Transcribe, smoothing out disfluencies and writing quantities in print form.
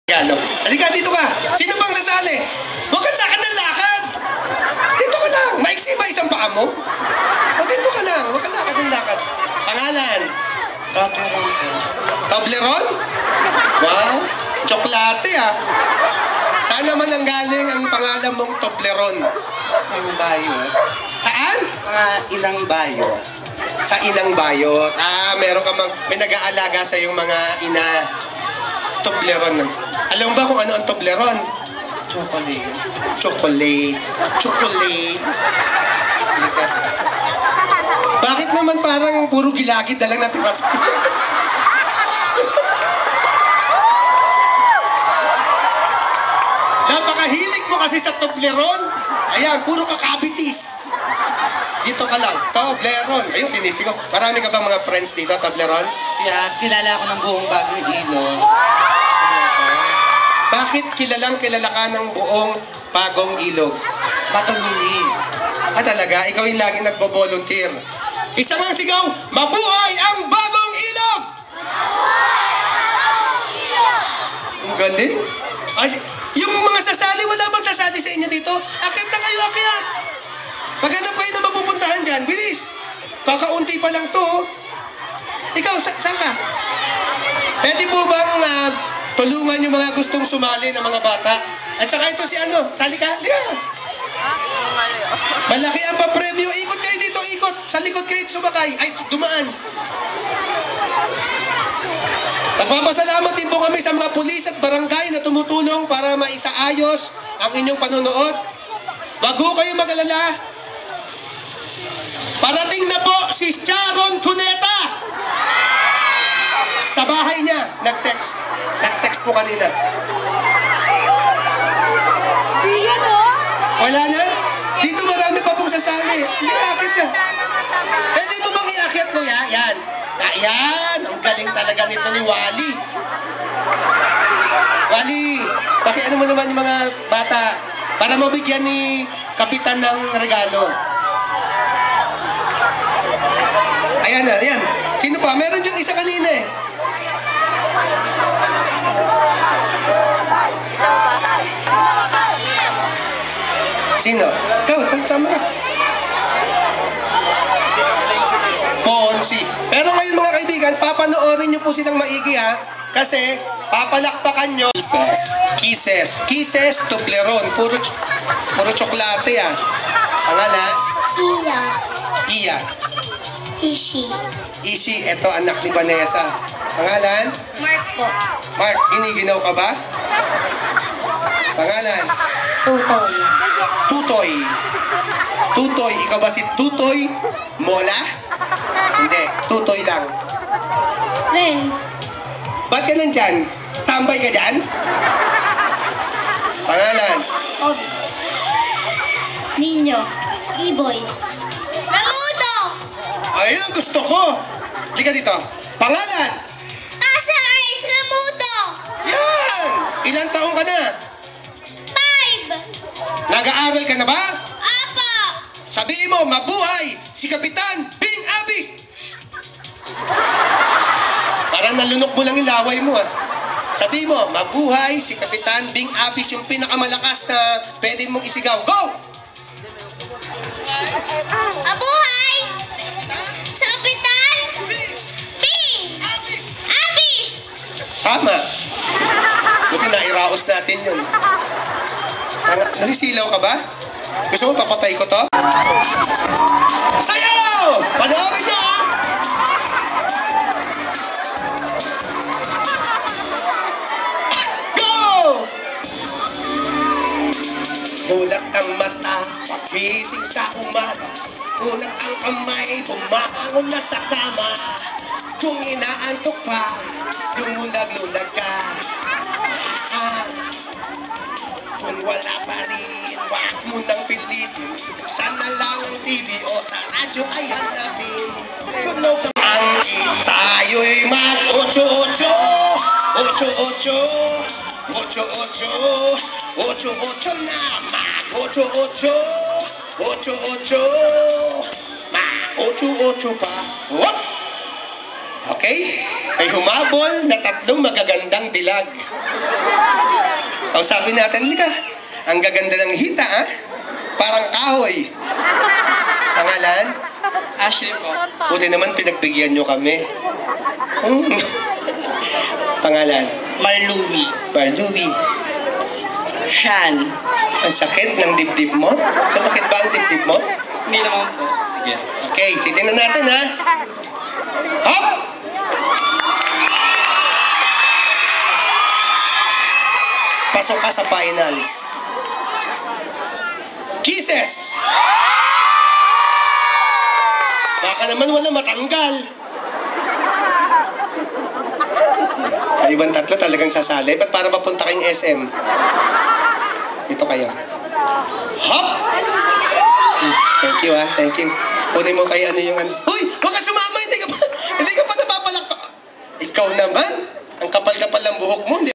Galo. Halika, dito ka. Sino bang sasali? Huwag kang lakad ng lakad. Dito ka lang. Maiksi ba isang paa mo? O dito ka lang. Huwag kang lakad ng lakad. Pangalan? Toblerone. Toblerone? Wow. Tsoklate ah. Saan naman ang galing ang pangalan mong Toblerone? Inang Bayot. Saan? Inang Bayot. Sa Inang Bayot. Meron ka may nag-aalaga sa iyong mga ina. Toblerone. Alam mo ba kung ano ang Toblerone? Chocolate. Chocolate. Chocolate. Halika. Bakit naman parang puro gilagid na lang natira sa... Napakahilig mo kasi sa Toblerone. Ayan, puro kakabitis. Dito ka lang. Toblerone. Ayun, sinisigaw. Marami ka bang mga friends dito, Toblerone? Kaya kilala ko ng buong Bagong Ilog. Bakit kilala ka ng buong Bagong Ilog? Matulili. Talaga? Ikaw yung laging nagbo-volunteer. Isa nga sigaw, mabuhay ang Bagong Ilog! Ang galing. Ay, yung mga sasali, wala bang sasali sa inyo dito? Akit na kayo, akit! Maghanap kayo na mapupuntahan dyan. Bilis! Kakaunti pa lang to. Ikaw, saan ka? Pwede po bang tulungan yung mga gustong sumali ng mga bata? At saka ito si sali ka? Liga! Malaki ang papremyo. Ikot kayo dito, ikot. Sa likod kayo sumakay. Ay, dumaan. Nagpapasalamat din po kami sa mga pulis at barangay na tumutulong para maisaayos ang inyong panonood. Wag ho kayo mag-alala. Parating na po si Sharon Cuneta. Sa bahay niya, nag-text. Nag-text po kanina. Wala na? Dito marami pa pong sasali. Iakit ka. Pwede mo bang iakit, kuya? Yan. Yan. Ang galing talaga nito ni Wally. Wally, pakiano mo naman yung mga bata para mabigyan ni Kapitan ng regalo. Ayan na, ayan. Sino pa? Meron yung isa kanina eh. Sino? Ikaw, sama ka. Ponsi. Pero ngayon mga kaibigan, papanoorin nyo po silang maigi ha. Kasi papalakpakan nyo. Kisses. Kisses Toblerone. Puro tsoklate ah. Pangalan? Iya. Iya. Ishi. Ishi, eto anak ni Vanessa. Pangalan? Mark po. Mark, iniginaw ka ba? Pangalan? Tutoy. Tutoy. Tutoy, ikaw ba si Tutoy Mola? Hindi, Tutoy lang. Friends. Ba't ka nandyan? Tambay ka dyan? Pangalan? Ninyo. Iboy. Ramuto. Ayun ang gusto ko. Halika dito. Pangalan? Asa Ice Ramuto. Yan! Ilang taong ka na? 5. Nag-aaral ka na ba? Apo. Sabihin mo, mabuhay si Kapitan Bing Abis! Parang nalunok mo lang yung laway mo ah. Sabihin mo, mabuhay si Kapitan Bing Abis, yung pinakamalakas na pwede mong isigaw. Go! Abuhay. Sa Kapitan. Bing. Abis. Tama. Buti na iraos natin yun. Nasisilaw ka ba? Gusto mo papatay ko to? Sayaw! Panoorin nyo ah! Go! Mulat ang mata, pagising sa umaga. Unat ang kamay, bumangon na sa kama. Kung inaantok pa, lumulag-lulag ka. Kung wala pa rin, wag mo nang pilitin. Sana lang ang TV o sa radyo ay hanapin. Tunog ang tayo'y mag-8-8. 8-8. 8-8. 8-8 na mag-8-8. 8-8. Mag-8-8 pa. Whoop! Okay. Okay? May humabol na 3 magagandang dilag. O sabi natin, lika, ang gaganda ng hita, ha? Parang kahoy. Pangalan? Ashley po. Buti naman pinagbigyan nyo kami. Pangalan? Marluwi. Marluwi. Shan. Ang sakit ng dibdib mo? Sumakit ba ang dibdib mo? Hindi naman po. Sige. Okay, sitin na natin, ha? Hop! Pasok ka sa finals. Kisses! Baka naman wala matanggal. Kayo bang 3 talagang sasali? Ba't para mapunta kayong SM? Dito kayo. Hop! Thank you, ha? Thank you. Kunin mo kay ano yung ano. Uy! Huwag ka sumama! Hindi ka pa napapalak. Ikaw naman! Ang kapal-kapal ng buhok mo. Hindi